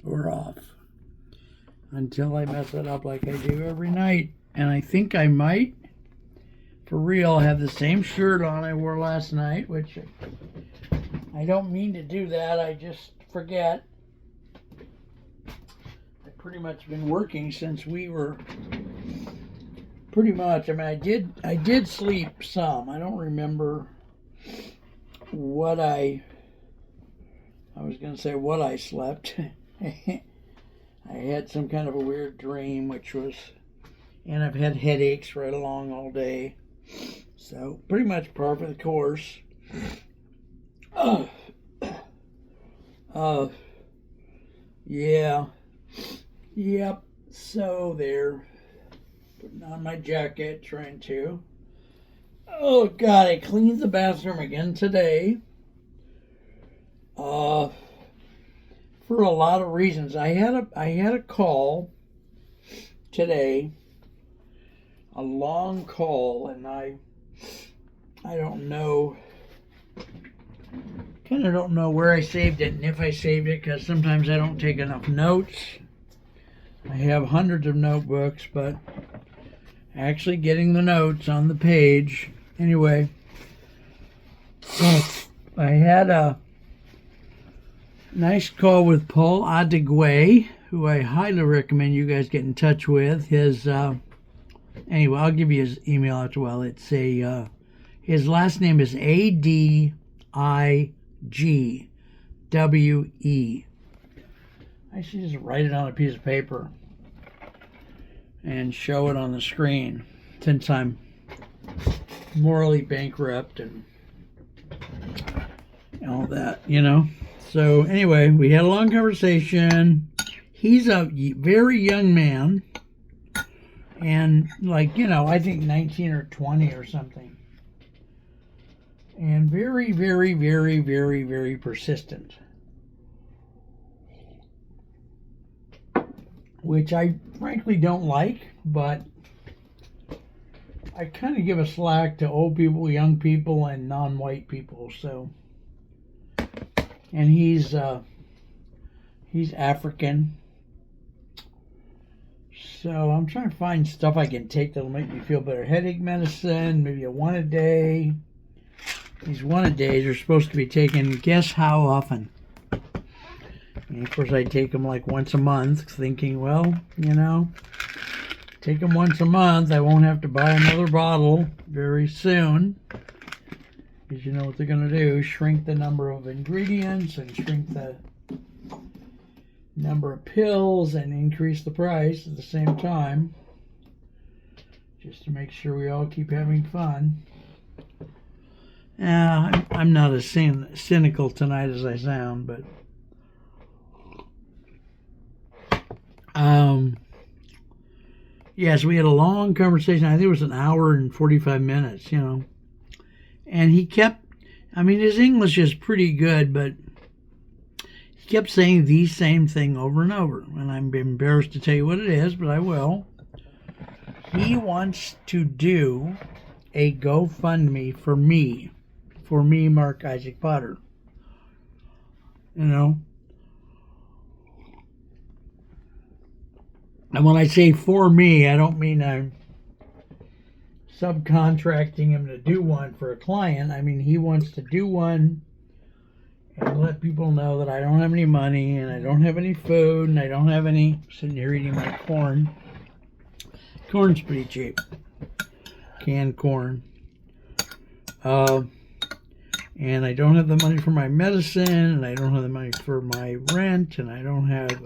or off until I mess it up like I do every night. And I think I might, for real, have the same shirt on I wore last night, which I don't mean to do that. I just forget. I've pretty much been working since we were pretty much. I mean, I did sleep some. I don't remember what I was going to say what I slept. I had some kind of a weird dream, and I've had headaches right along all day. So, pretty much par for the course. Yeah. Yep. So, there. Putting on my jacket, trying to. Oh, God, I cleaned the bathroom again today. For a lot of reasons. I had a call today, a long call, and I don't know, kind of don't know where I saved it and if I saved it, because sometimes I don't take enough notes. I have hundreds of notebooks, but actually getting the notes on the page. Anyway, I had a nice call with Paul Adegwe, who I highly recommend you guys get in touch with. Anyway, I'll give you his email as well. It's his last name is Adigwe. I should just write it on a piece of paper and show it on the screen, since I'm morally bankrupt and all that, So anyway, we had a long conversation. He's a very young man, and I think 19 or 20 or something, and very, very, very, very, very persistent, which I frankly don't like, but I kind of give a slack to old people, young people, and non-white people. So, and he's African. So I'm trying to find stuff I can take that'll make me feel better. Headache medicine, maybe a one a day. These one a days are supposed to be taken, guess how often? And of course I take them like once a month, thinking, well, take them once a month. I won't have to buy another bottle very soon. Because you know what they're going to do, shrink the number of ingredients and shrink the number of pills and increase the price at the same time, just to make sure we all keep having fun. I'm not as cynical tonight as I sound, but yes, we had a long conversation. I think it was an hour and 45 minutes, and he kept, his English is pretty good, but he kept saying the same thing over and over, and I'm embarrassed to tell you what it is, but I will. He wants to do a GoFundMe for me, Mark Isaac Potter. And when I say for me, I don't mean I'm subcontracting him to do one for a client. I mean, he wants to do one and let people know that I don't have any money and I don't have any food and I don't have any. Sitting here eating my corn. Corn's pretty cheap. Canned corn. And I don't have the money for my medicine, and I don't have the money for my rent, and I don't have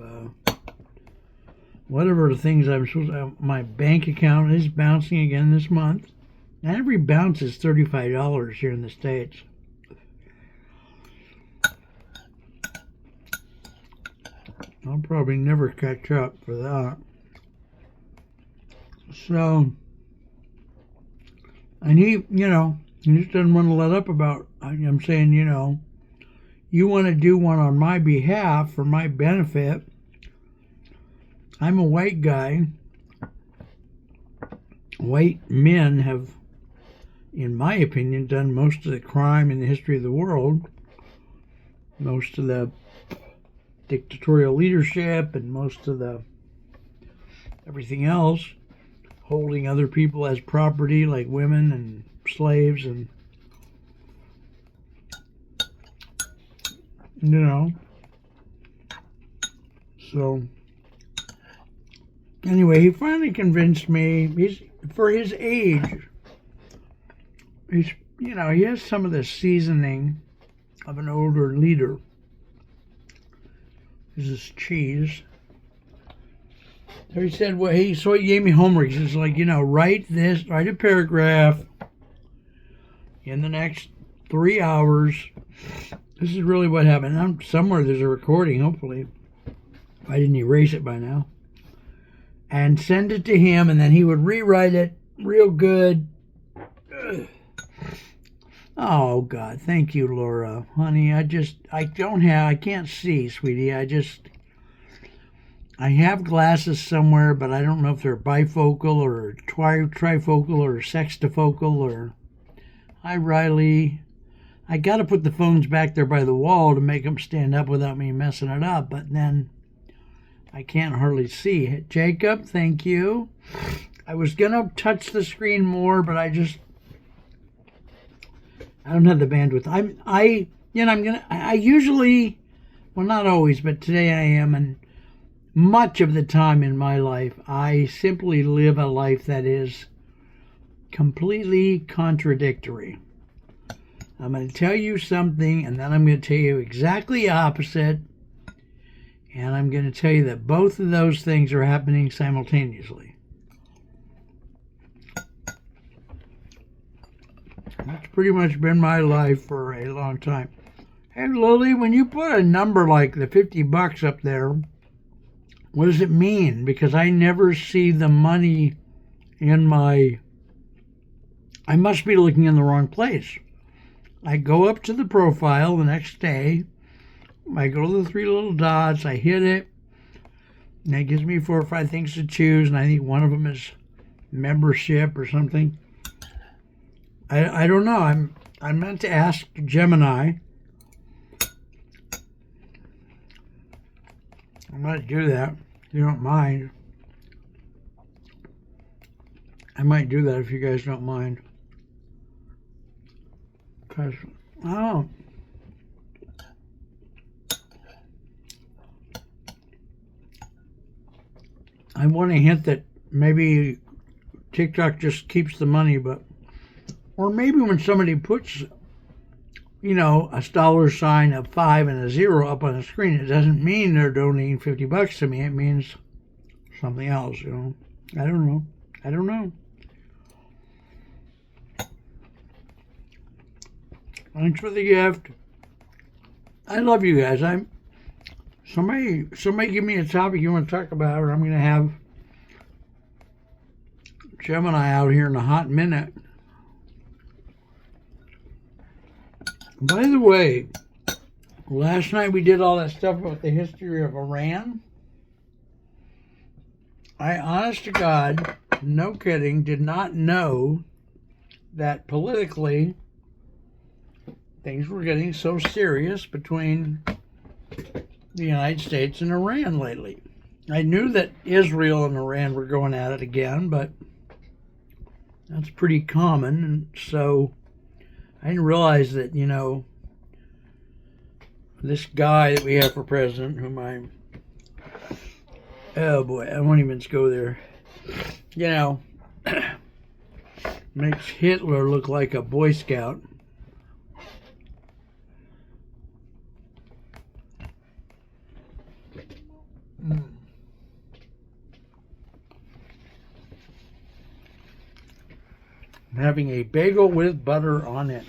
whatever the things I'm supposed to have. My bank account is bouncing again this month. And every bounce is $35 here in the States. I'll probably never catch up for that. So, and he just doesn't want to let up about, I'm saying, you want to do one on my behalf for my benefit. I'm a white guy. White men have, in my opinion, done most of the crime in the history of the world. Most of the dictatorial leadership and most of the everything else, holding other people as property like women and slaves, and you know. So anyway, he finally convinced me. He's, for his age, he's, you know, he has some of the seasoning of an older leader. This is cheese. So he said, well, he gave me homework. He's like, you know, write a paragraph in the next 3 hours. This is really what happened. Somewhere there's a recording, hopefully. I didn't erase it by now. And send it to him, and then he would rewrite it real good. Ugh. Oh, God, thank you, Laura. Honey, I can't see, sweetie. I have glasses somewhere, but I don't know if they're bifocal or trifocal or sextifocal or... Hi, Riley. I got to put the phones back there by the wall to make them stand up without me messing it up, but then I can't hardly see. Jacob, thank you. I was going to touch the screen more, but I don't have the bandwidth. I usually, well, not always, but today I am, and much of the time in my life, I simply live a life that is completely contradictory. I'm going to tell you something, and then I'm going to tell you exactly opposite, and I'm going to tell you that both of those things are happening simultaneously. That's pretty much been my life for a long time. Hey, Lily, when you put a number like the $50 up there, what does it mean? Because I never see the money in my... I must be looking in the wrong place. I go up to the profile the next day. I go to the 3 little dots. I hit it. And it gives me 4 or 5 things to choose. And I think one of them is membership or something. I don't know. I meant to ask Gemini. I might do that if you don't mind. I might do that if you guys don't mind. Because, oh. I want to hint that maybe TikTok just keeps the money, but, or maybe when somebody puts, you know, a dollar sign, a 5 and a 0 up on the screen, it doesn't mean they're donating $50 to me. It means something else, you know. I don't know. Thanks for the gift. I love you guys. Somebody give me a topic you want to talk about, or I'm going to have Gemini out here in a hot minute. By the way, last night we did all that stuff about the history of Iran. I, honest to God, no kidding, did not know that politically things were getting so serious between the United States and Iran lately. I knew that Israel and Iran were going at it again, but that's pretty common, and so I didn't realize that, you know, this guy that we have for president, oh boy, I won't even go there, you know, makes Hitler look like a Boy Scout. I'm having a bagel with butter on it.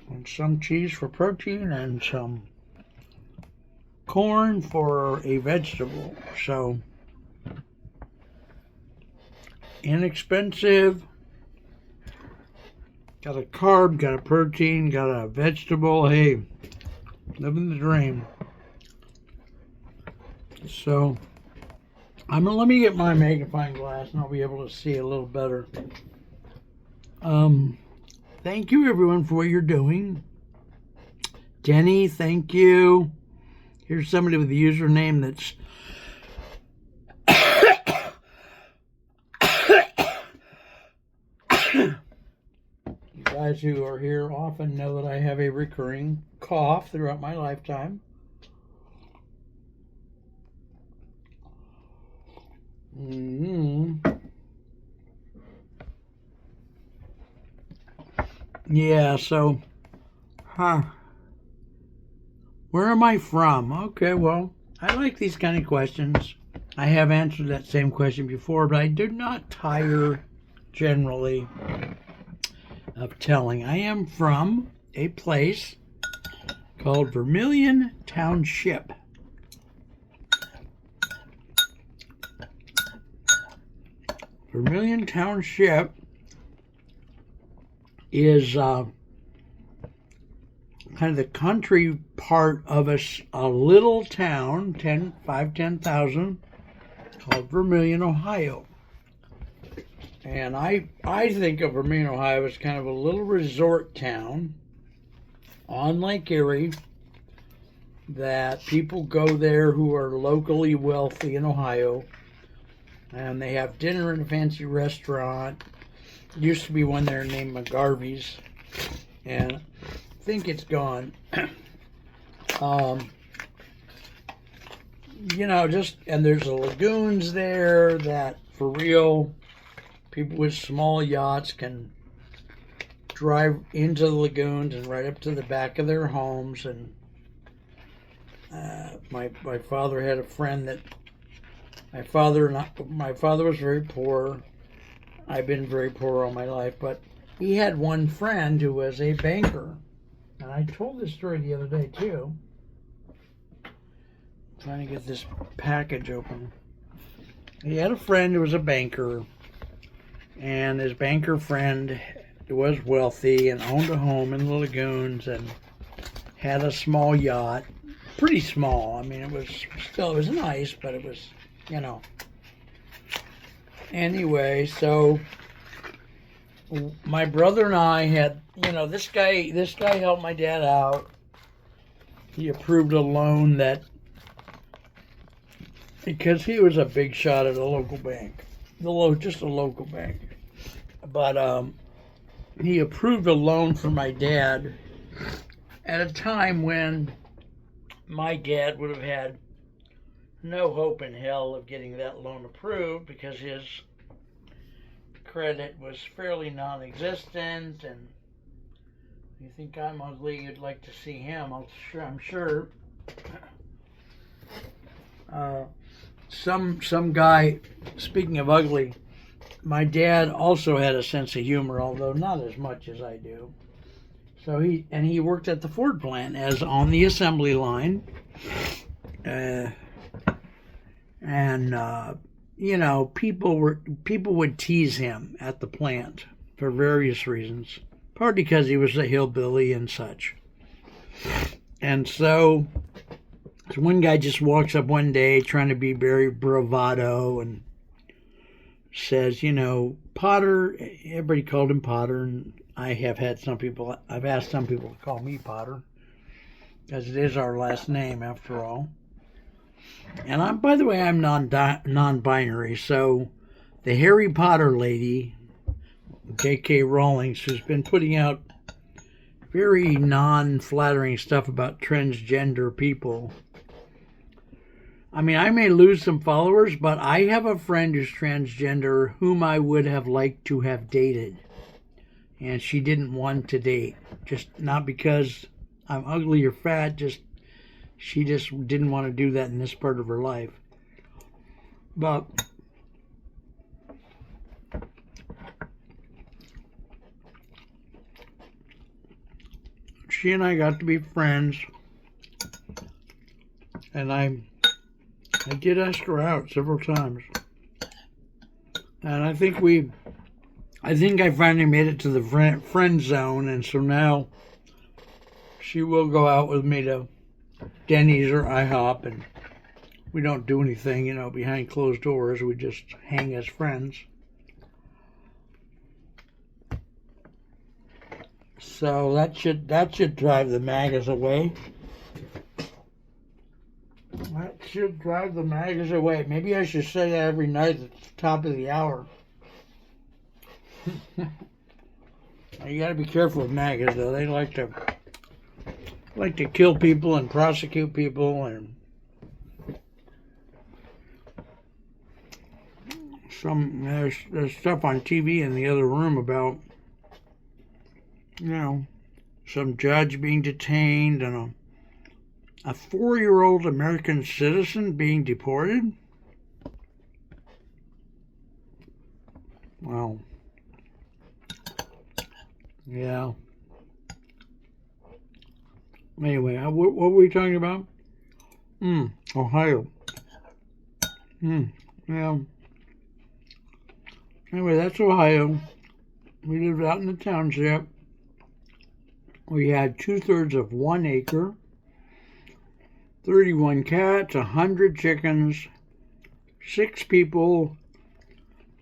And some cheese for protein and some corn for a vegetable. So, inexpensive. Got a carb, got a protein, got a vegetable. Hey, living the dream. So, let me get my magnifying glass and I'll be able to see a little better. Thank you everyone for what you're doing. Denny, thank you. Here's somebody with a username that's you guys who are here often know that I have a recurring cough throughout my lifetime. Yeah, so, where am I from? Okay, well, I like these kind of questions. I have answered that same question before, but I do not tire generally of telling. I am from a place called Vermilion Township. Vermilion Township is kind of the country part of a little town, 10,000, called Vermilion, Ohio. And I think of Vermilion, Ohio as kind of a little resort town on Lake Erie that people go there who are locally wealthy in Ohio, and they have dinner in a fancy restaurant. Used to be one there named McGarvey's, and I think it's gone. And there's the lagoons there that, for real, people with small yachts can drive into the lagoons and right up to the back of their homes. And my father had a friend that my father was very poor. I've been very poor all my life, but he had one friend who was a banker. And I told this story the other day too. Trying to get this package open. He had a friend who was a banker, and his banker friend was wealthy and owned a home in the lagoons and had a small yacht. Pretty small. I mean, it was nice, but it was, Anyway, so my brother and I had, this guy helped my dad out. He approved a loan because he was a big shot at a local bank, just a local bank. But he approved a loan for my dad at a time when my dad would have had no hope in hell of getting that loan approved because his credit was fairly non-existent. And you think I'm ugly, you'd like to see him, I'm sure. Some guy, speaking of ugly, my dad also had a sense of humor, although not as much as I do. So he worked at the Ford plant as on the assembly line. People would tease him at the plant for various reasons, partly because he was a hillbilly and such. And so one guy just walks up one day trying to be very bravado and says, Potter. Everybody called him Potter, and I've asked some people to call me Potter because it is our last name after all. And by the way, I'm non-binary, so the Harry Potter lady, J.K. Rowling, who's been putting out very non-flattering stuff about transgender people. I mean, I may lose some followers, but I have a friend who's transgender whom I would have liked to have dated. And she didn't want to date. Just not because I'm ugly or fat, she just didn't want to do that in this part of her life. But she and I got to be friends, and I did ask her out several times. And I think I finally made it to the friend zone, and so now she will go out with me to Denny's or IHOP, and we don't do anything, behind closed doors. We just hang as friends. So that should drive the maggots away. That should drive the maggots away. Maybe I should say that every night at the top of the hour. You got to be careful with maggots, though. They like to kill people and prosecute people, and there's stuff on TV in the other room about, some judge being detained and a 4-year-old American citizen being deported. Wow. Yeah. Anyway, what were we talking about? Ohio. Yeah. Anyway, that's Ohio. We lived out in the township. We had 2/3 of 1 acre, 31 cats, 100 chickens, 6 people,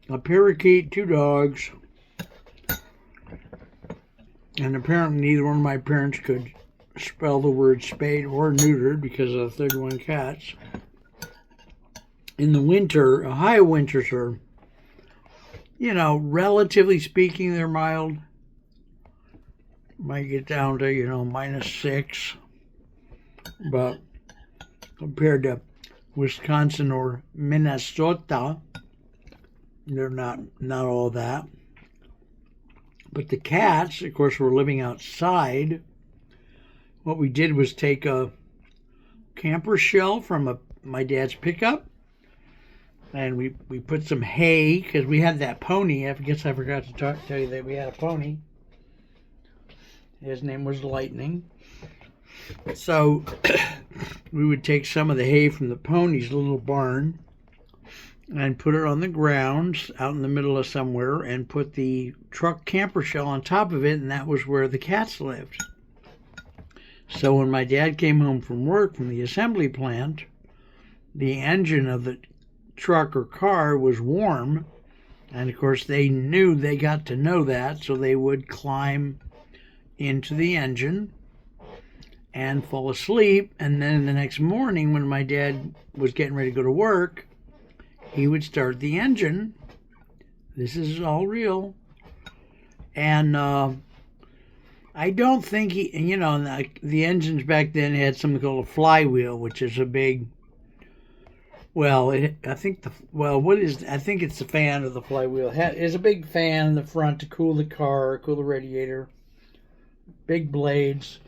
a parakeet, 2 dogs, and apparently neither one of my parents could spell the word spayed or neutered because of the 31 cats. In the winter, Ohio winters are, relatively speaking, they're mild. Might get down to, -6. But compared to Wisconsin or Minnesota, they're not all that. But the cats, of course, were living outside. What we did was take a camper shell from my dad's pickup, and we put some hay, because we had that pony. I guess I forgot to tell you that we had a pony. His name was Lightning. So we would take some of the hay from the pony's little barn and put it on the ground out in the middle of somewhere and put the truck camper shell on top of it, and that was where the cats lived. So when my dad came home from work from the assembly plant, the engine of the truck or car was warm, and of course they got to know that, so they would climb into the engine and fall asleep, and then the next morning when my dad was getting ready to go to work, he would start the engine. This is all real. And I don't think the engines back then had something called a flywheel, which is a big, I think it's the fan of the flywheel. It's a big fan in the front to cool the car, cool the radiator. Big blades.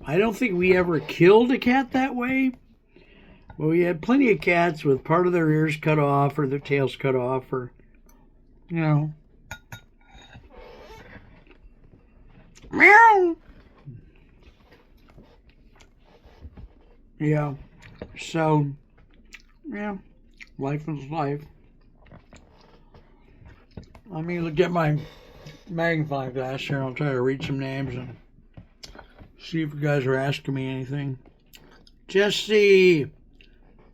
I don't think we ever killed a cat that way. Well, we had plenty of cats with part of their ears cut off or their tails cut off, or, Meow. Yeah. So, life is life. Let me get my magnifying glass here. I'll try to read some names and see if you guys are asking me anything. Jesse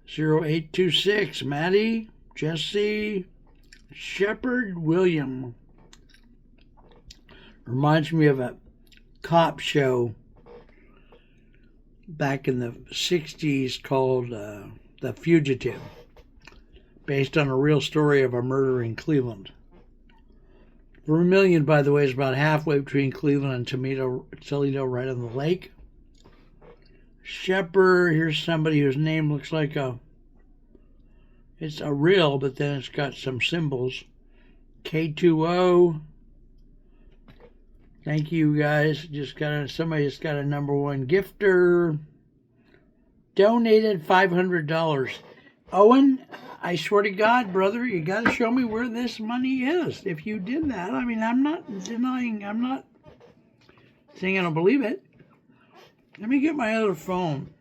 0826, Maddie, Jesse, Shepherd William. Reminds me of a cop show back in the 60s called The Fugitive, based on a real story of a murder in Cleveland. Vermilion, by the way, is about halfway between Cleveland and Toledo, right on the lake. Shepherd, here's somebody whose name looks like it's a real, but then it's got some symbols. K2O. Thank you guys. Somebody just got a #1 gifter. Donated $500. Owen, I swear to God, brother, you got to show me where this money is. If you did that, I'm not denying, I'm not saying I don't believe it. Let me get my other phone.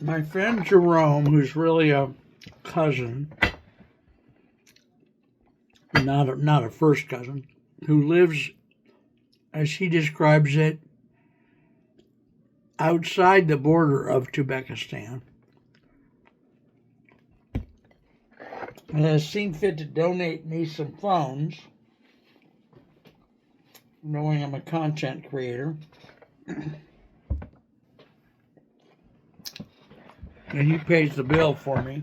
My friend Jerome, who's really a cousin, not a first cousin, who lives, as he describes it, outside the border of Uzbekistan, and has seen fit to donate me some phones. knowing I'm a content creator. And he pays the bill for me.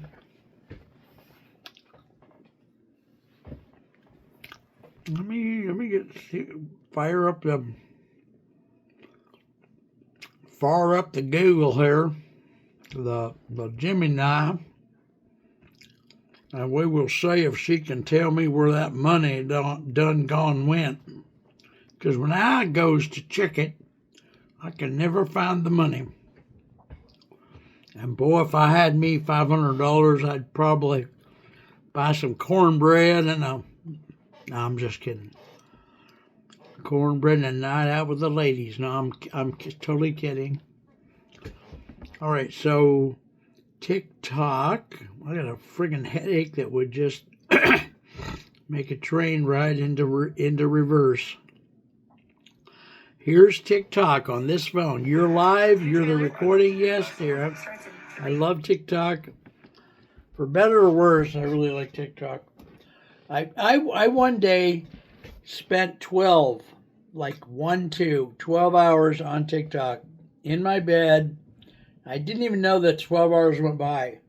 Let me fire up the Google here, the Gemini, and we will see if she can tell me where that money done gone went. Because when I goes to check it, I can never find the money. And boy, if I had me $500, I'd probably buy some cornbread and no, I'm just kidding. Cornbread and a night out with the ladies. No, I'm totally kidding. All right, so TikTok. I got a friggin' headache that would just make a train ride into reverse. Here's TikTok on this phone. You're live. You're the recording. Yes, dear. I love TikTok. For better or worse, I really like TikTok. I one day spent 12 hours on TikTok in my bed. I didn't even know that 12 hours went by.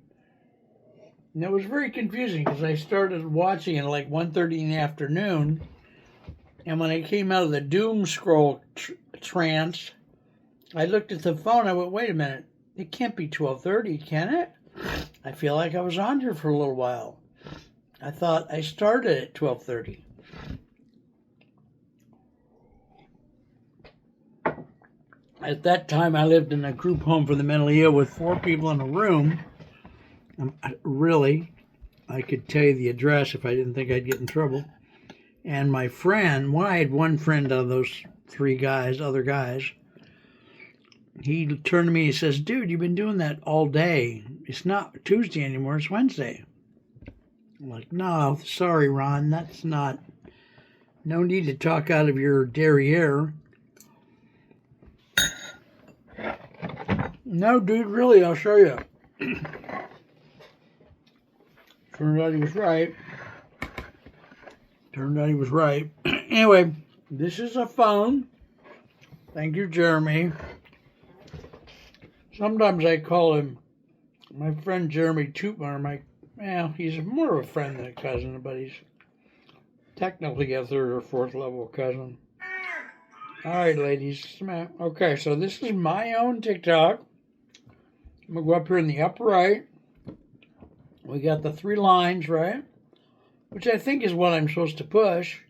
And it was very confusing because I started watching it at like 1:30 in the afternoon. And when I came out of the doom scroll trance, I looked at the phone. I went, wait a minute. It can't be 12:30, can it? I feel like I was on here for a little while. I thought I started at 12:30. At that time, I lived in a group home for the mentally ill with 4 people in a room. Really, I could tell you the address if I didn't think I'd get in trouble. And my friend, I had one friend out of those 3 other guys, he turned to me and says, dude, you've been doing that all day. It's not Tuesday anymore, it's Wednesday. I'm like, no, sorry, Ron, that's not, no need to talk out of your derriere. No, dude, really, I'll show you. Turned out he was right. Anyway, this is a phone. Thank you, Jeremy. Sometimes I call him my friend Jeremy Tootmar. He's more of a friend than a cousin, but he's technically a 3rd or 4th level cousin. All right, ladies. Okay, so this is my own TikTok. I'm going to go up here in the upper right. We got the 3 lines, right? Which I think is what I'm supposed to push.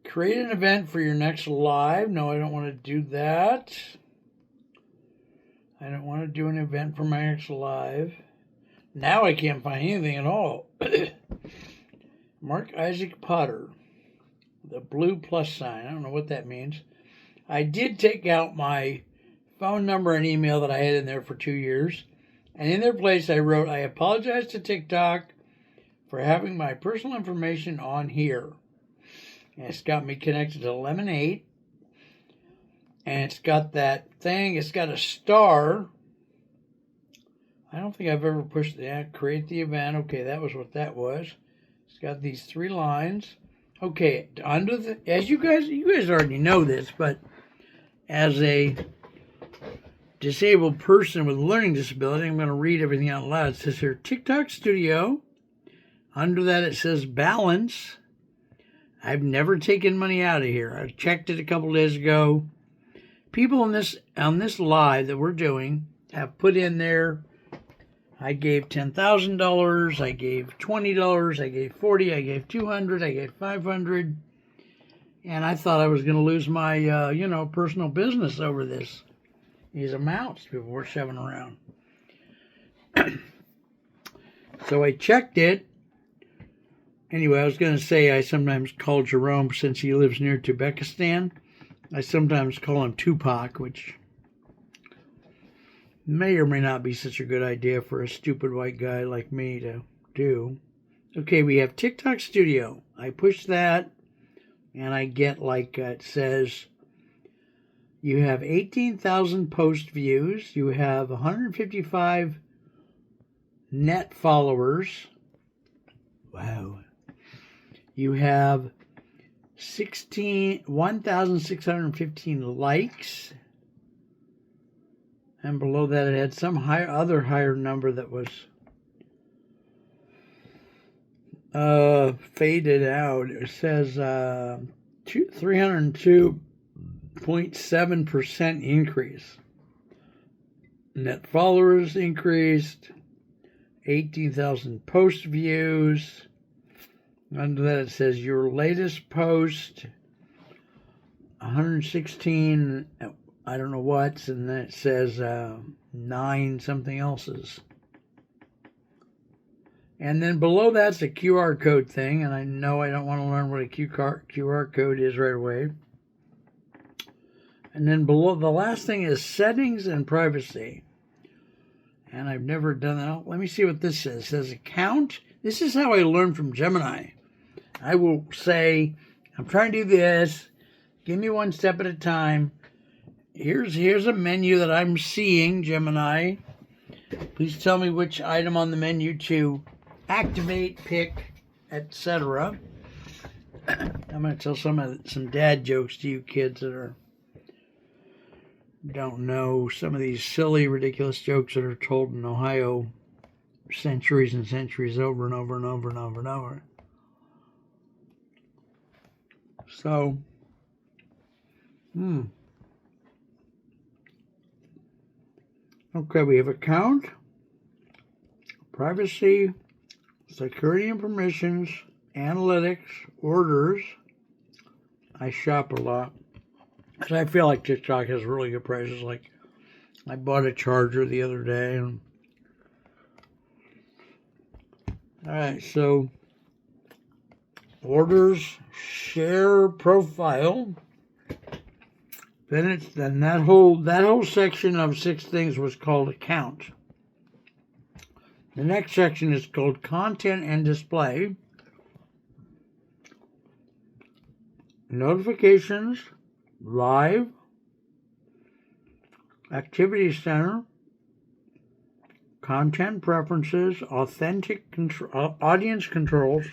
Create an event for your next live. No, I don't want to do that. I don't want to do an event for my next live. Now I can't find anything at all. Mark Isaac Potter. The blue plus sign. I don't know what that means. I did take out my phone number and email that I had in there for 2 years. And in their place, I wrote, I apologize to TikTok for having my personal information on here. And it's got me connected to Lemonade. And it's got that thing. It's got a star. I don't think I've ever pushed that. Create the event. Okay, that was what that was. It's got these 3 lines. Okay, as you guys already know this, but as a disabled person with a learning disability, I'm going to read everything out loud. It says here, TikTok Studio. Under that it says balance. I've never taken money out of here. I checked it a couple days ago. People on this live that we're doing have put in there, I gave $10,000, I gave $20, I gave $40, I gave $200, I gave $500, and I thought I was going to lose my, personal business over these amounts people were shoving around. So I checked it. Anyway, I was going to say I sometimes call Jerome, since he lives near Tubekistan, I sometimes call him Tupac, which may or may not be such a good idea for a stupid white guy like me to do. Okay, we have TikTok Studio. I push that, and I get it says, you have 18,000 post views. You have 155 net followers. Wow. You have 1,615 likes. And below that, it had some other higher number that was faded out. It says 302.7% increase. Net followers increased. 18,000 post views. Under that, it says your latest post. 116. I don't know what's, and then it says 9 something else's. And then below that's a QR code thing, and I know I don't want to learn what a QR code is right away. And then below, the last thing is settings and privacy. And I've never done that. Let me see what this says. It says account. This is how I learned from Gemini. I will say, I'm trying to do this. Give me one step at a time. Here's a menu that I'm seeing, Gemini. Please tell me which item on the menu to activate, pick, etc. I'm going to tell some dad jokes to you kids that don't know some of these silly, ridiculous jokes that are told in Ohio centuries and centuries over and over and over and over and over. So, okay, we have account, privacy, security and permissions, analytics, orders. I shop a lot because I feel like TikTok has really good prices. Like, I bought a charger the other day. And all right, so orders, share profile. Then that whole section of 6 things was called account. The next section is called content and display. Notifications, live, activity center, content preferences, audience controls.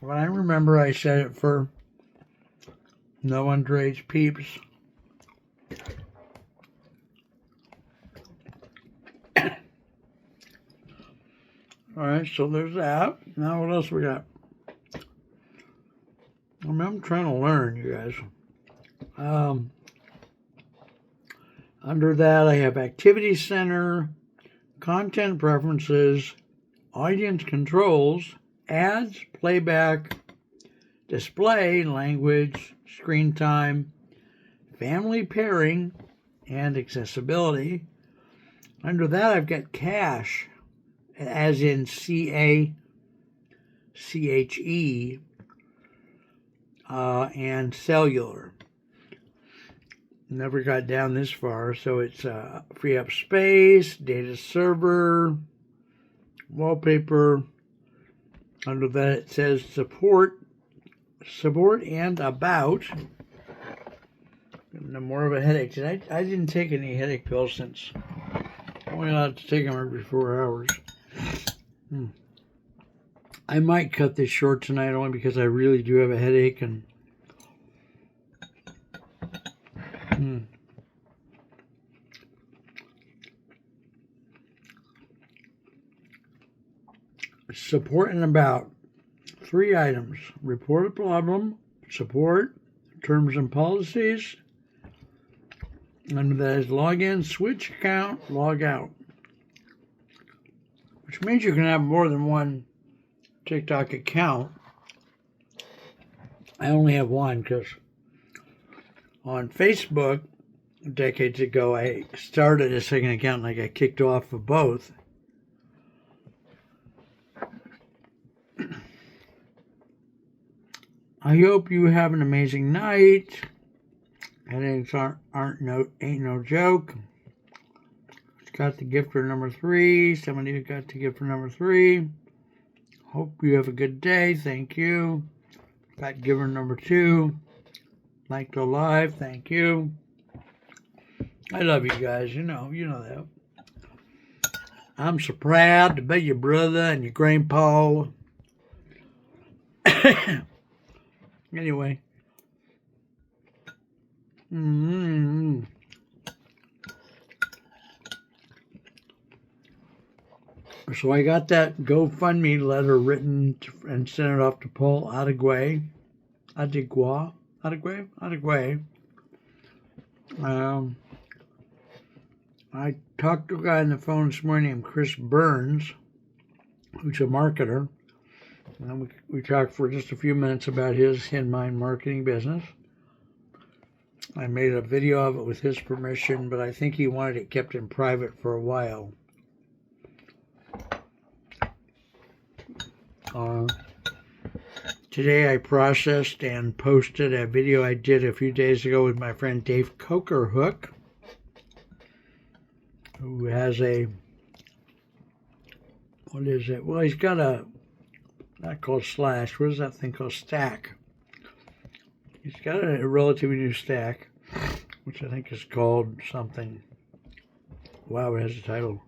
When I remember, I said it for no underage peeps. All right, so there's that. Now what else we got? I'm trying to learn, you guys. Under that, I have activity center, content preferences, audience controls, ads, playback, display, language, screen time, family pairing, and accessibility. Under that, I've got cache, as in CACHE, and cellular. Never got down this far, so it's free up space, data server, wallpaper. Under that, it says support and about. No more of a headache. I didn't take any headache pills since I'm only allowed to take them every 4 hours. I might cut this short tonight only because I really do have a headache and support and about. 3 items. Report a problem, support, terms and policies. Under that is login, switch account, log out. Which means you can have more than one TikTok account. I only have one because on Facebook, decades ago, I started a second account and I got kicked off of both. I hope you have an amazing night. Headaches ain't no joke. Got the gift for number 3. Somebody got the gift for number 3. Hope you have a good day. Thank you. Got giver number 2. Like the live. Thank you. I love you guys. You know that. I'm so proud to be your brother and your grandpa. Anyway. So I got that GoFundMe letter written and sent it off to Paul Adigwe. I talked to a guy on the phone this morning named Chris Burns, who's a marketer. And we talked for just a few minutes about his HinMind marketing business. I made a video of it with his permission, but I think he wanted it kept in private for a while. Today I processed and posted a video I did a few days ago with my friend Dave Cokerhook, who has a, what is it? Well, he's got a, not called Slash, what is that thing called? Stack. He's got a relatively new stack, which I think is called something. Wow, it has a title.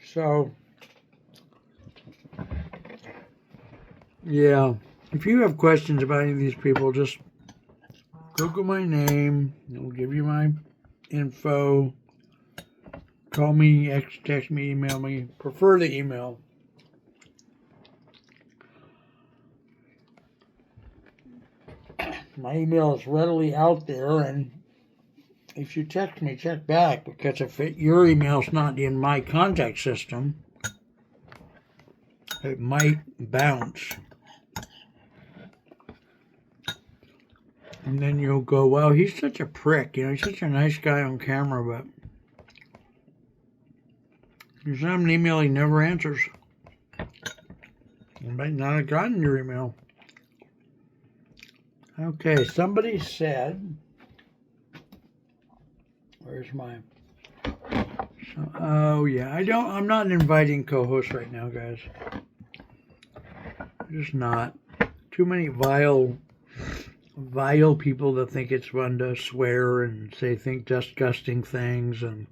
So, yeah, if you have questions about any of these people, just Google my name. It'll give you my info. Call me, text me, email me. Prefer the email. My email is readily out there, and if you text me, check back, because if your email's not in my contact system, it might bounce. And then you'll go, well, he's such a prick. You know, he's such a nice guy on camera, but you send him an email, he never answers. You might not have gotten your email. Okay, somebody said, where's my, oh yeah, I'm not inviting co-hosts right now, guys. Just not. Too many vile people that think it's fun to swear and think disgusting things, and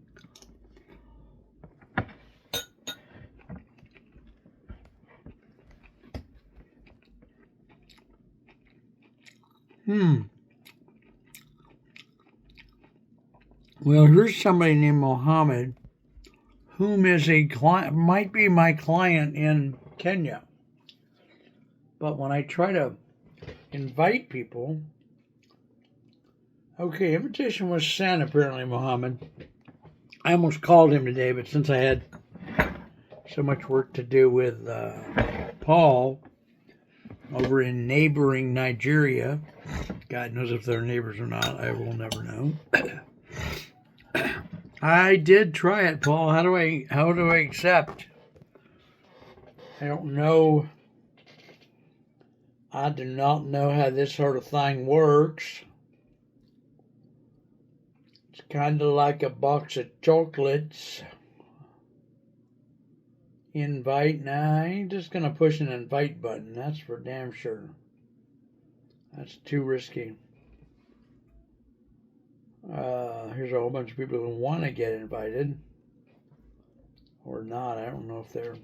well, here's somebody named Mohammed, whom is a client, might be my client in Kenya. But when I try to invite people, okay, invitation was sent apparently, Mohammed. I almost called him today, but since I had so much work to do with Paul over in neighboring Nigeria, God knows if they're neighbors or not, I will never know. I did try it, Paul. How do I accept? I don't know. I do not know how this sort of thing works. It's kind of like a box of chocolates. Invite. Nah, I ain't just going to push an invite button. That's for damn sure. That's too risky. Here's a whole bunch of people who want to get invited. Or not. I don't know if they're...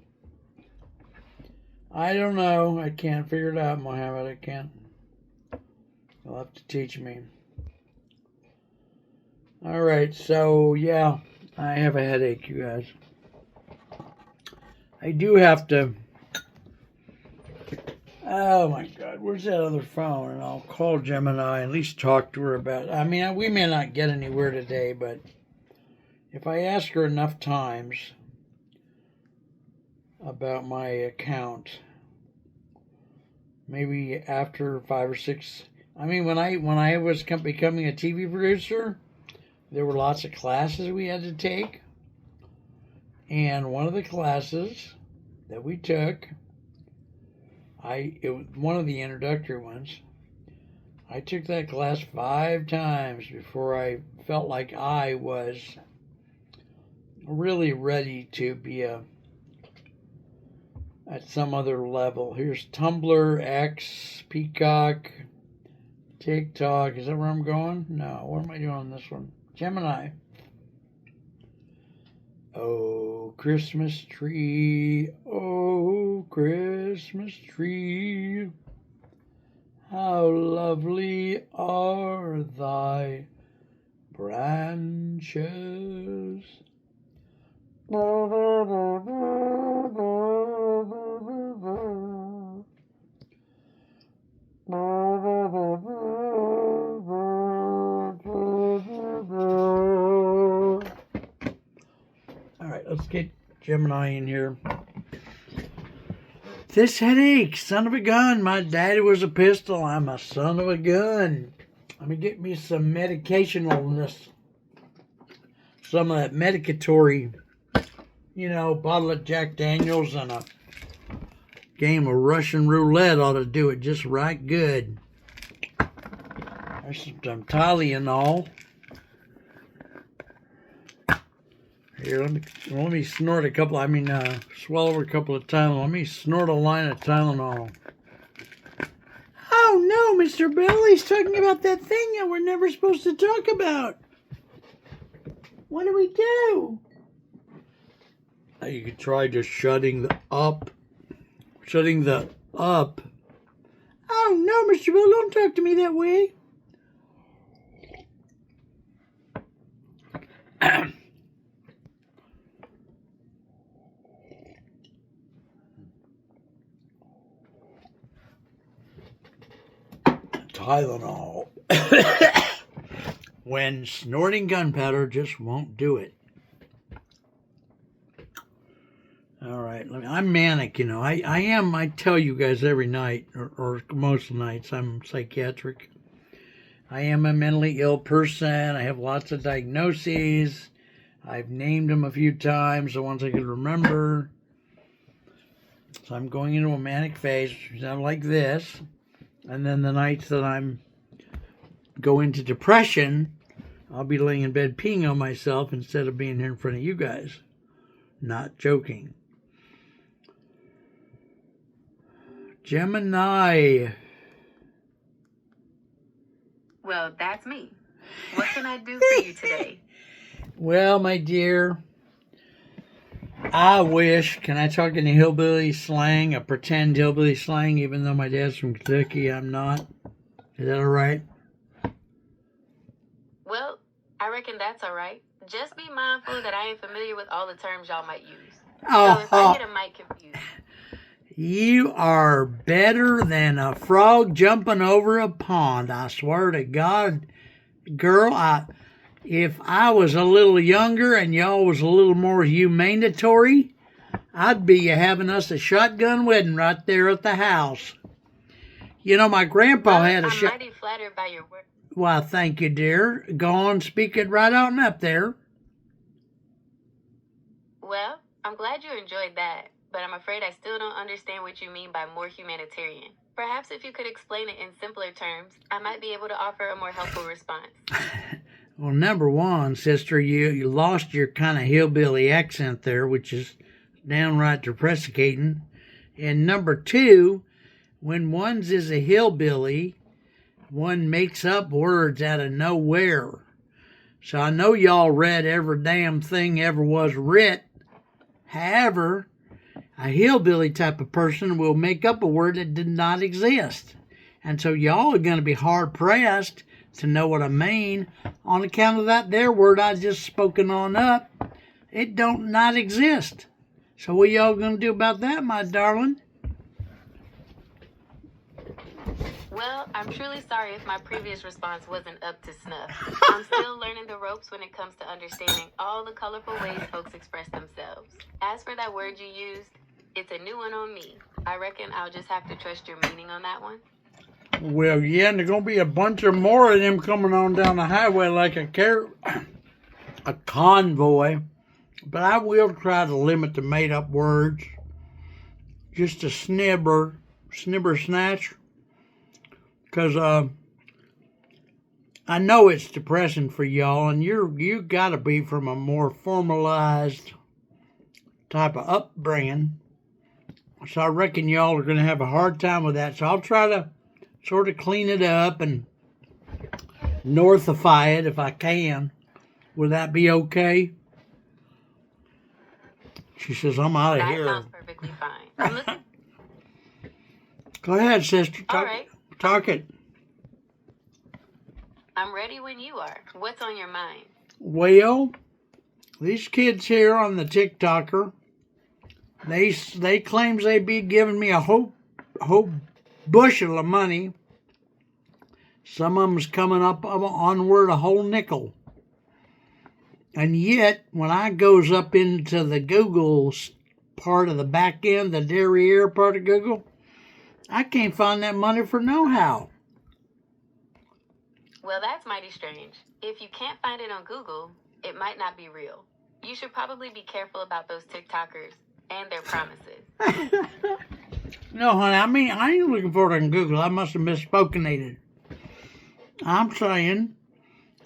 I don't know. I can't figure it out, Mohammed. I can't. You'll have to teach me. Alright, so yeah, I have a headache, you guys. I do have to... Oh my God, where's that other phone? And I'll call Gemini, at least talk to her about... I mean, we may not get anywhere today, but if I ask her enough times about my account, maybe after 5 or 6... I mean, when I was becoming a TV producer, there were lots of classes we had to take. And one of the classes that we took, it was one of the introductory ones. I took that class 5 times before I felt like I was really ready to be at some other level. Here's Tumblr, X, Peacock, TikTok. Is that where I'm going? No. What am I doing on this one? Gemini. Oh, Christmas tree, oh, Christmas tree, how lovely are thy branches. Let's get Gemini in here. This headache, son of a gun. My daddy was a pistol. I'm a son of a gun. Let me get me some medication on this. Some of that medicatory, bottle of Jack Daniels and a game of Russian roulette ought to do it just right good. There's some Tylenol. Here, let me snort a couple. Swallow a couple of Tylenol. Let me snort a line of Tylenol. Oh no, Mr. Bill, he's talking about that thing that we're never supposed to talk about. What do we do? You could try just shutting the up. Oh no, Mr. Bill, don't talk to me that way. Tylenol. When snorting gunpowder just won't do it. All right, I'm manic, I am, I tell you guys every night, or most nights, I'm psychiatric. I am a mentally ill person. I have lots of diagnoses. I've named them a few times, the ones I can remember. So I'm going into a manic phase, not like this. And then the nights that I'm go into depression, I'll be laying in bed peeing on myself instead of being here in front of you guys. Not joking. Gemini. Well, that's me. What can I do for you today? Well, my dear, I wish, can I talk in a hillbilly slang, a pretend hillbilly slang, even though my dad's from Kentucky, I'm not? Is that all right? Well, I reckon that's all right. Just be mindful that I ain't familiar with all the terms y'all might use. So if I get a mic confused. You are better than a frog jumping over a pond. I swear to God, girl, if I was a little younger and y'all was a little more humanitarian, I'd be having us a shotgun wedding right there at the house. My grandpa had a I'm mighty flattered by your work. Well, thank you, dear. Go on, speak it right out and up there. Well, I'm glad you enjoyed that, but I'm afraid I still don't understand what you mean by more humanitarian. Perhaps if you could explain it in simpler terms, I might be able to offer a more helpful response. Well, number one, sister, you lost your kind of hillbilly accent there, which is downright depressicating. And number two, when one's is a hillbilly, one makes up words out of nowhere. So I know y'all read every damn thing ever was writ. However, a hillbilly type of person will make up a word that did not exist. And so y'all are going to be hard-pressed to know what I mean on account of that there word I just spoken on up. It don't not exist. So what y'all going to do about that, my darling? Well, I'm truly sorry if my previous response wasn't up to snuff. I'm still learning the ropes when it comes to understanding all the colorful ways folks express themselves. As for that word you used, it's a new one on me. I reckon I'll just have to trust your meaning on that one. Well, yeah, and there's going to be a bunch of more of them coming on down the highway like a convoy. But I will try to limit the made-up words. Just a snibber snatch. Because I know it's depressing for y'all, and you got to be from a more formalized type of upbringing. So I reckon y'all are going to have a hard time with that. So I'll try to sort of clean it up and northify it if I can. Would that be okay? She says, I'm out of That here. sounds perfectly fine. I'm looking. Go ahead, sister. All right. Talk it. I'm ready when you are. What's on your mind? Well, these kids here on the TikToker, they claims they be giving me a whole bushel of money. Some of them's coming up onward a whole nickel. And yet, when I goes up into the Google part of the back end, the derriere part of Google, I can't find that money for no how. Well, that's mighty strange. If you can't find it on Google, it might not be real. You should probably be careful about those TikTokers and their promises. No, honey, I ain't looking for it on Google. I must have misspoken. I'm saying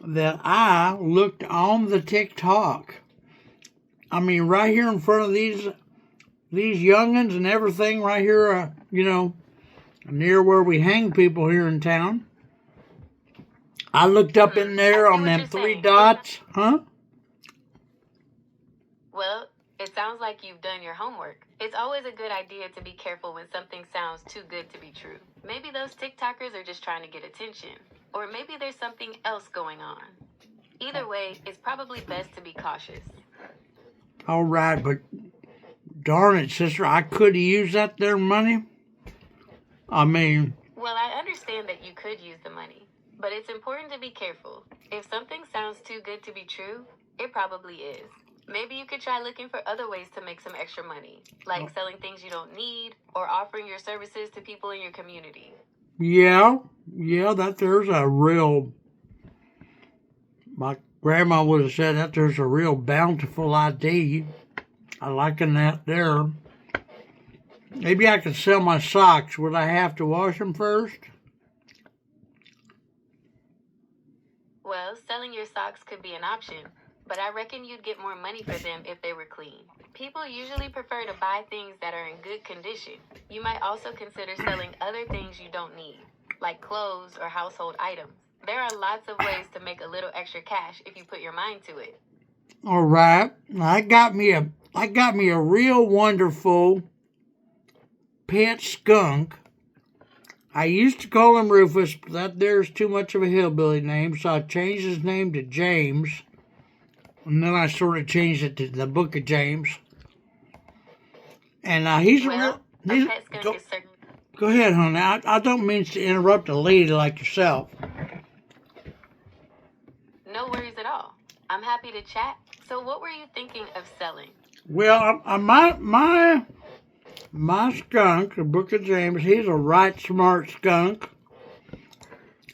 that I looked on the TikTok. I mean, right here in front of these youngins and everything, right here, near where we hang people here in town. I looked up in there on them 3 dots, huh? Well, it sounds like you've done your homework. It's always a good idea to be careful when something sounds too good to be true. Maybe those TikTokers are just trying to get attention. Or maybe there's something else going on. Either way, it's probably best to be cautious. All right, but darn it, sister, I could have used that there money. I mean... Well, I understand that you could use the money, but it's important to be careful. If something sounds too good to be true, it probably is. Maybe you could try looking for other ways to make some extra money, like selling things you don't need or offering your services to people in your community. Yeah, that there's a real... My grandma would have said that there's a real bountiful idea. I liken that there. Maybe I could sell my socks. Would I have to wash them first? Well, selling your socks could be an option, but I reckon you'd get more money for them if they were clean. People usually prefer to buy things that are in good condition. You might also consider selling other things you don't need, like clothes or household items. There are lots of ways to make a little extra cash if you put your mind to it. All right. I got me a real wonderful pet skunk. I used to call him Rufus, but that there's too much of a hillbilly name, so I changed his name to James. And then I sort of changed it to the Book of James. And he's well, a real... pet skunk is certain. Go ahead, honey. I don't mean to interrupt a lady like yourself. No worries at all. I'm happy to chat. So what were you thinking of selling? Well, my skunk, the Book of James, he's a right smart skunk.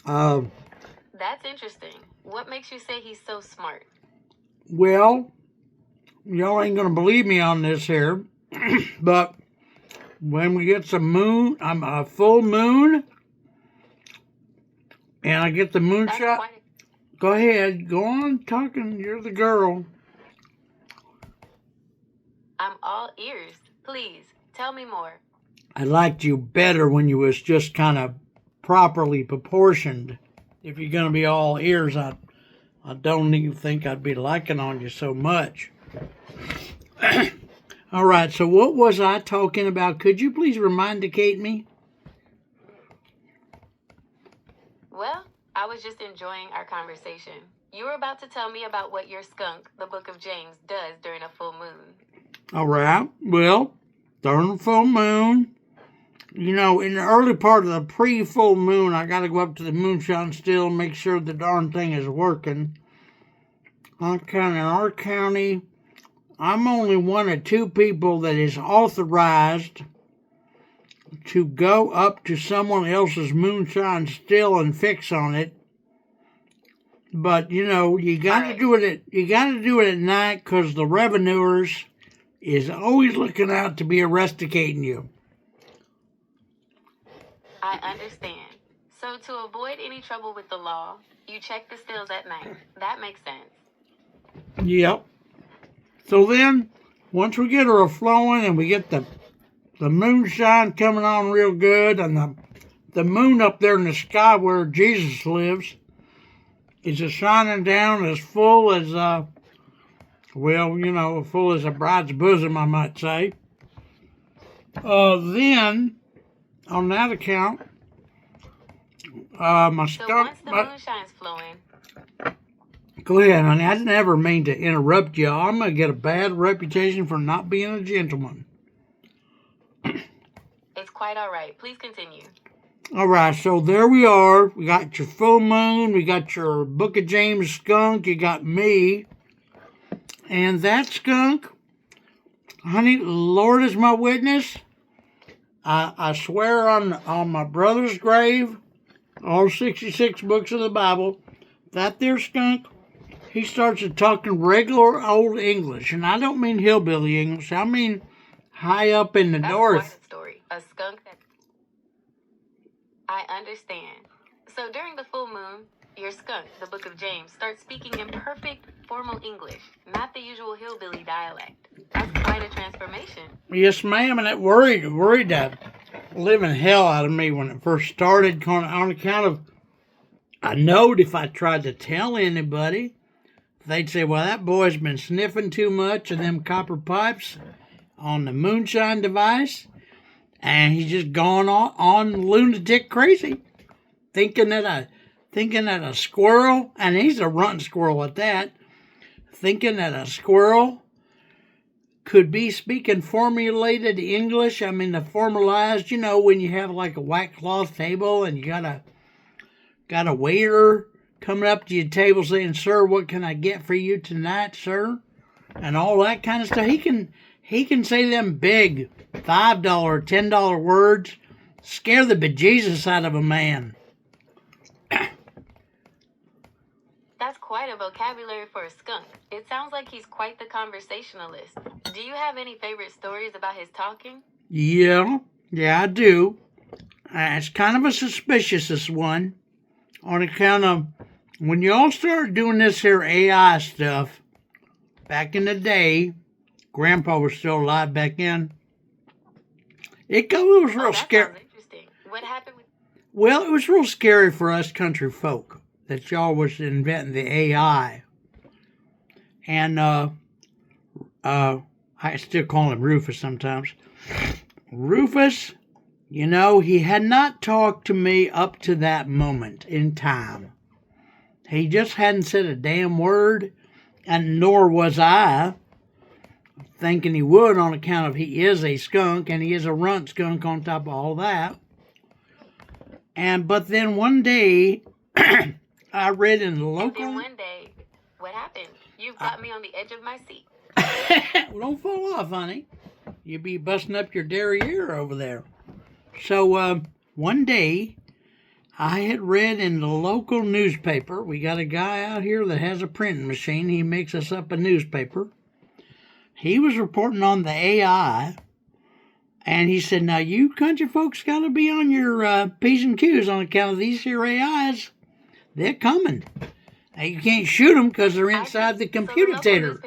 That's interesting. What makes you say he's so smart? Well, y'all ain't gonna believe me on this here, but when we get some a full moon, and I get the moonshot. Go ahead, go on talking. You're the girl. I'm all ears. Please, tell me more. I liked you better when you was just kind of properly proportioned. If you're gonna be all ears, I don't even think I'd be liking on you so much. All right, so what was I talking about? Could you please remindicate me? Well, I was just enjoying our conversation. You were about to tell me about what your skunk, the Book of James, does during a full moon. All right, well, during the full moon, in the early part of the pre-full moon, I got to go up to the moonshine still and make sure the darn thing is working. In our county, I'm only one of 2 people that is authorized to go up to someone else's moonshine still and fix on it. But you got to do it at night because the revenuers is always looking out to be arresticating you. I understand. So to avoid any trouble with the law, you check the stills at night. That makes sense. Yep. So then, once we get her flowing and we get the moonshine coming on real good and the moon up there in the sky where Jesus lives, is a shining down as full as, full as a bride's bosom, I might say. Then, on that account, my So skunk... once the moonshine's flowing, Go ahead, honey. I didn't ever mean to interrupt you. I'm going to get a bad reputation for not being a gentleman. it's quite all right. Please continue. All right, so there we are. We got your full moon. We got your Book of James skunk. You got me. And that skunk, honey, Lord is my witness. I swear on my brother's grave, all 66 books of the Bible, that there skunk, he starts talking regular old English. And I don't mean hillbilly English. I mean high up in the That's north. quite a story. A skunk that... I understand. So during the full moon, your skunk, the Book of James, starts speaking in perfect formal English, not the usual hillbilly dialect. That's quite a transformation. Yes, ma'am, and it worried the living hell out of me when it first started on account of, I knowed if I tried to tell anybody, they'd say, well, that boy's been sniffing too much of them copper pipes on the moonshine device, and he's just gone on lunatic crazy, thinking that a squirrel, and he's a runting squirrel at that, thinking that a squirrel could be speaking formulated English. I mean, the formalized, when you have like a white cloth table and you got a waiter coming up to your table saying, sir, what can I get for you tonight, sir? And all that kind of stuff. He can say them big $5, $10 words, scare the bejesus out of a man. That's quite a vocabulary for a skunk. It sounds like he's quite the conversationalist. Do you have any favorite stories about his talking? Yeah, I do. It's kind of a suspicious one on account of when you all started doing this here AI stuff back in the day, Grandpa was still alive back then. It was real scary. Sounds interesting. What happened with... Well, it was real scary for us country folk that y'all was inventing the AI. And I still call him Rufus sometimes. Rufus, he had not talked to me up to that moment in time. He just hadn't said a damn word, and nor was I thinking he would on account of he is a skunk, and he is a runt skunk on top of all that. But then one day, I read in the local... And then one day, what happened? You've got me on the edge of my seat. Well, don't fall off, honey. You'll be busting up your derriere over there. So, one day, I had read in the local newspaper. We got a guy out here that has a printing machine. He makes us up a newspaper. He was reporting on the AI, and he said, now, you country folks got to be on your P's and Q's on account of these here AIs. They're coming. Now, you can't shoot them because they're inside the computer.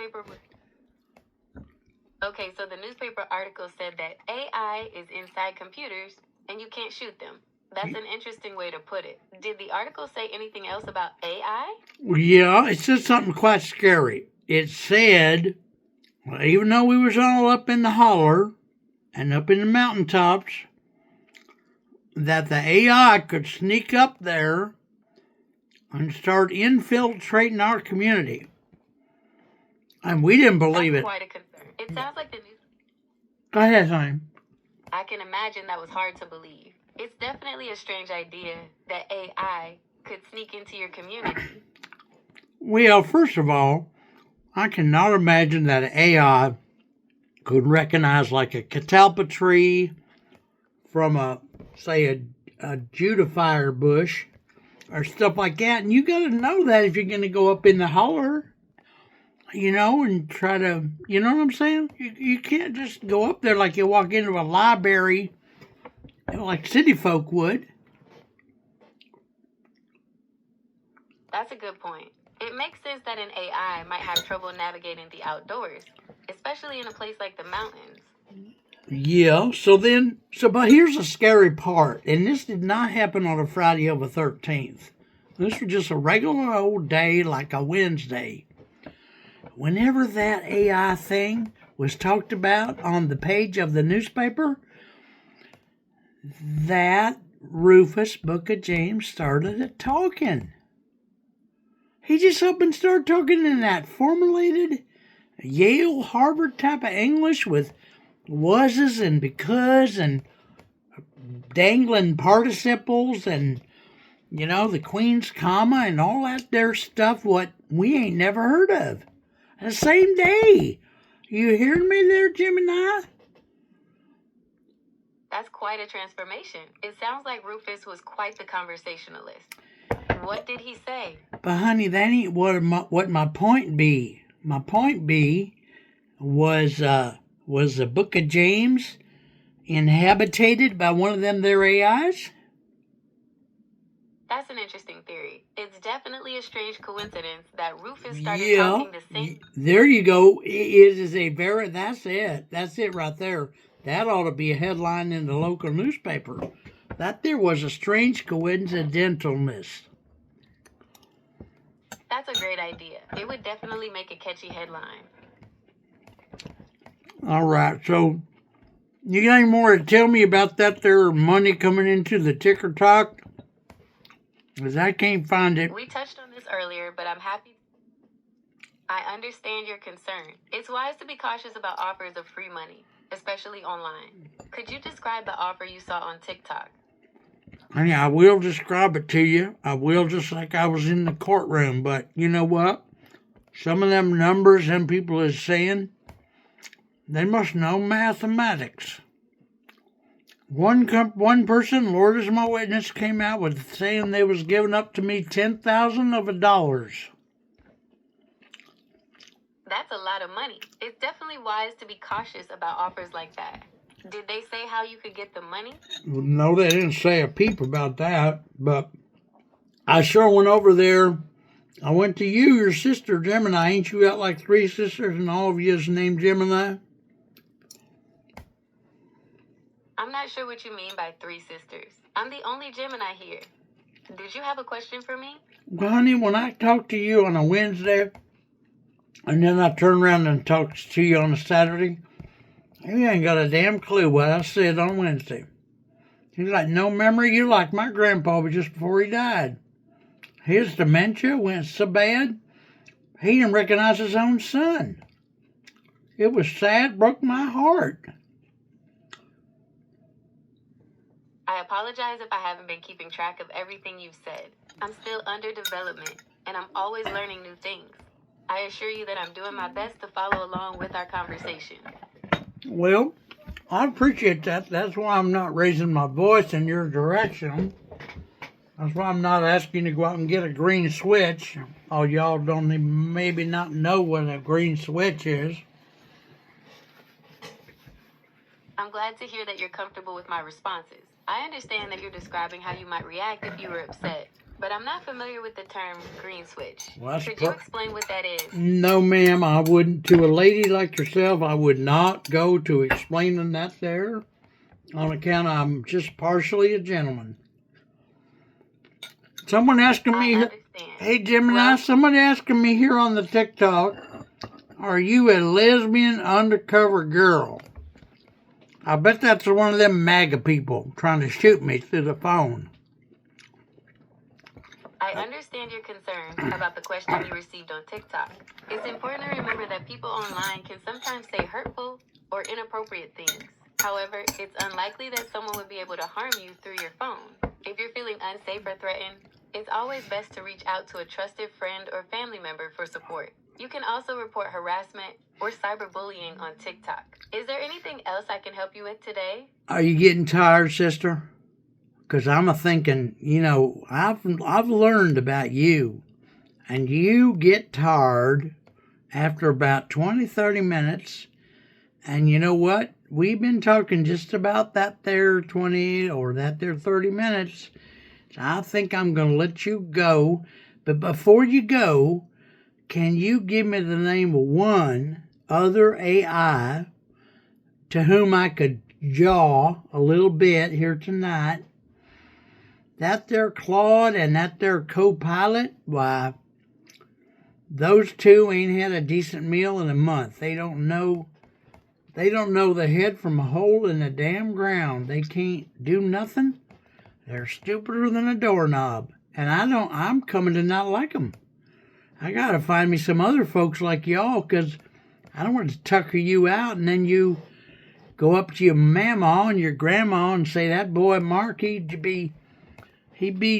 Okay, so the newspaper article said that AI is inside computers and you can't shoot them. That's an interesting way to put it. Did the article say anything else about AI? Yeah, it said something quite scary. It said, well, even though we was all up in the holler and up in the mountaintops, that the AI could sneak up there and start infiltrating our community. And we didn't believe it. That's quite a concern. It sounds like the news... Go ahead, honey. I can imagine that was hard to believe. It's definitely a strange idea that AI could sneak into your community. Well, first of all, I cannot imagine that AI could recognize like a catalpa tree from a juniper bush or stuff like that. And you got to know that if you're going to go up in the holler, and try to, you know what I'm saying? You can't just go up there like you walk into a library like city folk would. That's a good point. It makes sense that an AI might have trouble navigating the outdoors, especially in a place like the mountains. Yeah, but here's the scary part, and this did not happen on a Friday of the 13th. This was just a regular old day like a Wednesday. Whenever that AI thing was talked about on the page of the newspaper, that Rufus Book of James started talking. He just up and started talking in that formulated Yale, Harvard type of English with wases and because and dangling participles and, the Queen's comma and all that there stuff what we ain't never heard of. The same day. You hearing me there, Gemini? That's quite a transformation. It sounds like Rufus was quite the conversationalist. What did he say? But honey, that ain't what my point be. My point be was the Book of James inhabited by one of them there AIs? That's an interesting theory. It's definitely a strange coincidence that Rufus started talking the same. There you go. It is that's it. That's it right there. That ought to be a headline in the local newspaper. That there was a strange coincidentalness. That's a great idea. It would definitely make a catchy headline. All right, so you got any more to tell me about that there money coming into the ticker talk? Because I can't find it. We touched on this earlier, but I'm happy. I understand your concern. It's wise to be cautious about offers of free money, especially online. Could you describe the offer you saw on TikTok? Honey, I will describe it to you. I will, just like I was in the courtroom. But you know what? Some of them numbers them people is saying, they must know mathematics. One person, Lord is my witness, came out with saying they was giving up to me $10,000. That's a lot of money. It's definitely wise to be cautious about offers like that. Did they say how you could get the money? No, they didn't say a peep about that, but I sure went over there. I went to you, your sister, Gemini. Ain't you got like 3 sisters and all of you is named Gemini? I'm not sure what you mean by 3 sisters. I'm the only Gemini here. Did you have a question for me? Well, honey, when I talk to you on a Wednesday, and then I turn around and talk to you on a Saturday, you ain't got a damn clue what I said on Wednesday. He's like, no memory. You like my grandpa just before he died. His dementia went so bad, he didn't recognize his own son. It was sad, broke my heart. I apologize if I haven't been keeping track of everything you've said. I'm still under development, and I'm always learning new things. I assure you that I'm doing my best to follow along with our conversation. Well, I appreciate that. That's why I'm not raising my voice in your direction. That's why I'm not asking you to go out and get a green switch. Oh, y'all don't even maybe not know what a green switch is. I'm glad to hear that you're comfortable with my responses. I understand that you're describing how you might react if you were upset, but I'm not familiar with the term green switch. Well, could you explain what that is? No, ma'am, I wouldn't. To a lady like yourself, I would not go to explaining that there on account I'm just partially a gentleman. Someone asking me, hey Gemini, somebody asking me here on the TikTok, are you a lesbian undercover girl? I bet that's one of them MAGA people trying to shoot me through the phone. I understand your concern about the question you received on TikTok. It's important to remember that people online can sometimes say hurtful or inappropriate things. However, it's unlikely that someone would be able to harm you through your phone. If you're feeling unsafe or threatened, it's always best to reach out to a trusted friend or family member for support. You can also report harassment or cyberbullying on TikTok. Is there anything else I can help you with today? Are you getting tired, sister? Because I'm thinking, I've learned about you. And you get tired after about 20, 30 minutes. And you know what? We've been talking just about that there 20 or that there 30 minutes. So I think I'm going to let you go. But before you go, can you give me the name of one other AI to whom I could jaw a little bit here tonight that there Claude and that there Copilot, why, those two ain't had a decent meal in a month. They don't know the head from a hole in the damn ground. They can't do nothing. They're stupider than a doorknob. And I'm coming to not like them. I gotta find me some other folks like y'all, 'cause I don't want to tucker you out and then you go up to your mama and your grandma and say, that boy Mark, he'd be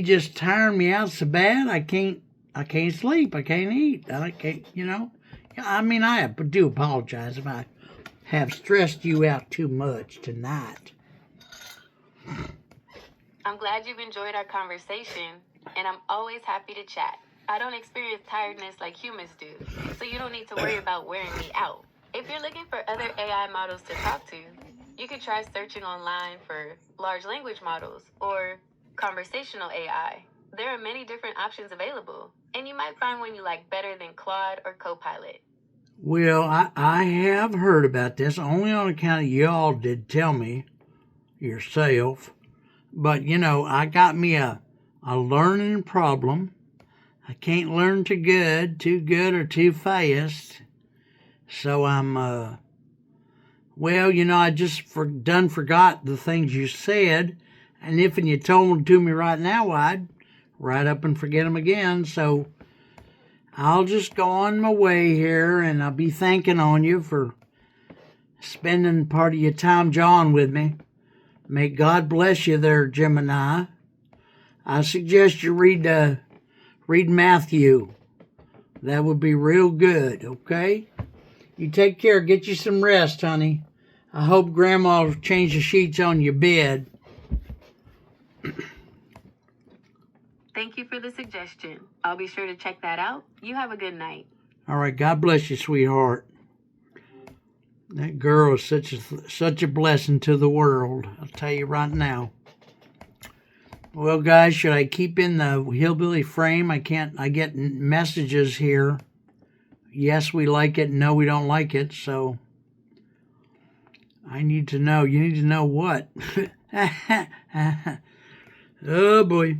just tiring me out so bad I can't sleep, I can't eat, I can't, I mean, I do apologize if I have stressed you out too much tonight. I'm glad you've enjoyed our conversation, and I'm always happy to chat. I don't experience tiredness like humans do, so you don't need to worry about wearing me out. If you're looking for other AI models to talk to, you could try searching online for large language models or conversational AI. There are many different options available, and you might find one you like better than Claude or Copilot. Well, I have heard about this, only on account of y'all did tell me yourself. But, I got me a learning problem. I can't learn too good or too fast. So I'm, I just forgot the things you said. And if you told them to me right now, I'd right up and forget them again. So I'll just go on my way here, and I'll be thanking on you for spending part of your time jawing with me. May God bless you there, Gemini. I suggest you read Matthew. That would be real good, okay? You take care. Get you some rest, honey. I hope Grandma will change the sheets on your bed. Thank you for the suggestion. I'll be sure to check that out. You have a good night. All right. God bless you, sweetheart. That girl is such a blessing to the world. I'll tell you right now. Well, guys, should I keep in the hillbilly frame? I can't. I get messages here. Yes, we like it. No, we don't like it. So I need to know. You need to know what? Oh, boy.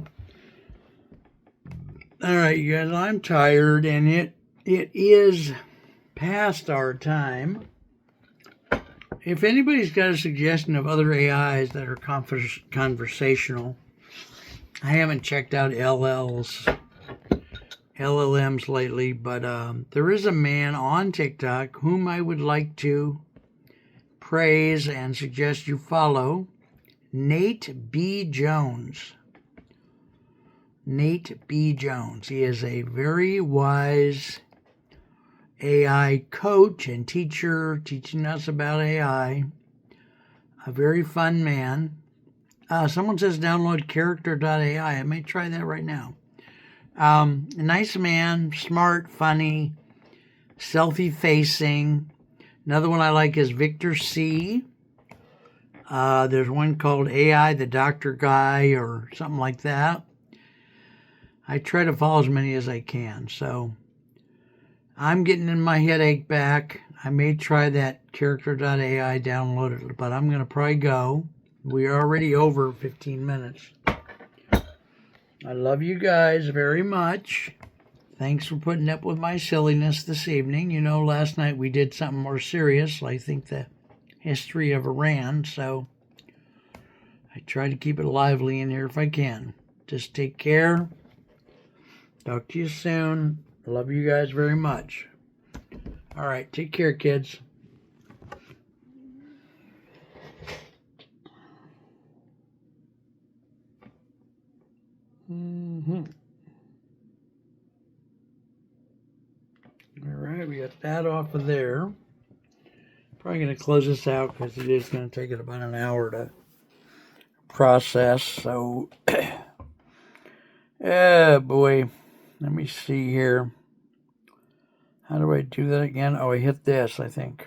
All right, you guys, I'm tired, and it is past our time. If anybody's got a suggestion of other AIs that are conversational, I haven't checked out LLMs lately, but there is a man on TikTok whom I would like to praise and suggest you follow, Nate B. Jones. Nate B. Jones. He is a very wise AI coach and teacher, teaching us about AI. A very fun man. Someone says download character.ai. I may try that right now. A nice man, smart, funny, selfie-facing. Another one I like is Victor C. There's one called AI, the Doctor Guy, or something like that. I try to follow as many as I can, so I'm getting in my headache back. I may try that character.ai, download it, but I'm going to probably go. We're already over 15 minutes. I love you guys very much. Thanks for putting up with my silliness this evening. Last night we did something more serious, I think the history of Iran, so I try to keep it lively in here if I can. Just take care. Talk to you soon. Love you guys very much. All right, take care, kids. All right, we got that off of there. Probably going to close this out because it is going to take it about an hour to process. So, oh boy. Let me see here. How do I do that again? Oh, I hit this, I think.